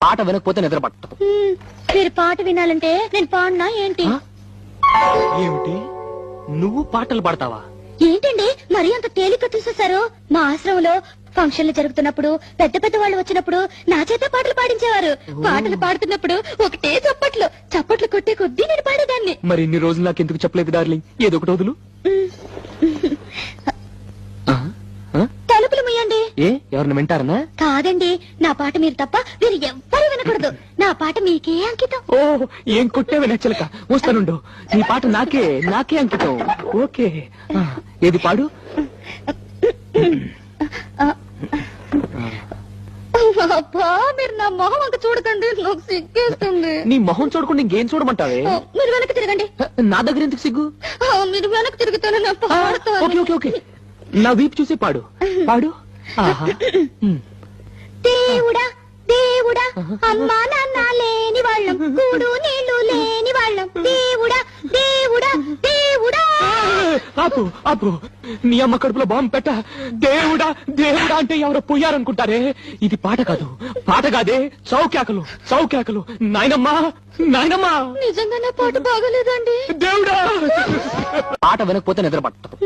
పాట వినకపోతే నిద్ర పట్టదు. మీరు పాట వినాలంటే నేను పాడినా ఏంటి? ఏమిటి, నువ్వు పాటలు పాడతావా? ఏంటండి మరి అంత తేలిక తీసేశారు? మా ఆశ్రమంలో ఫంక్షన్లు జరుగుతున్నప్పుడు పెద్ద పెద్ద వాళ్ళు వచ్చినప్పుడు నా చేత పాటలు పాడించేవారు. పాటలు పాడుతున్నప్పుడు ఒకటే చప్పట్లు చప్పట్లు కొట్టే కొద్దీ నేను పాడేదాన్ని. మరి ఇన్ని రోజులు నాకు ఎందుకు చెప్పలేదు డార్లింగ్? ఏదో ఒకటి వదులు. తలుపులు ముయ్యండి. ఏ ఎవరిని వింటారనా? కాదండి, నా పాట మీరు తప్ప మీరు ఎవ్వరూ వినకూడదు. నా పాట మీకే అంకితం. ఓ ఏం కొట్టేవి నచ్చలక. వస్తానుండు, నీ పాట నాకే అంకితం. ఓకే, ఏది పాడు. అబ్బా, మీరు నా మొహం అంక చూడకండి, నాకు సిగ్గేస్తుంది. నీ మొహం చూడకుండా ఇంకేం చూడమంటావే? మీరు వెనక్కి తిరగండి. నా దగ్గర ఎందుకు సిగ్గు? మీరు వెనక్కి తిరుగుతాను నా పాడతాను. ఓకే ఓకే ఓకే, నా వీపు చూసి పాడు పాడు. ఆహా. దేవుడా దేవుడా, అమ్మా నాన్న లేని వాళ్ళం, కూడు నీళ్లు లేని వాళ్ళం, దేవుడా దేవుడా దేవుడా. ఆపు ఆపు, నీ అమ్మ కడుపులో బాంబు పెట్ట. దేవుడా దేవుడా అంటే ఎవరో పోయారనుకుంటారే. ఇది పాట కాదు, పాట కాదే, చౌకేకలు చౌకేకలు. నాయనమ్మా నాయనమ్మా, నిజంగా నా పాట బాగలేదండి. దేవుడా. పాట వినకపోతే నిద్ర పట్టదు.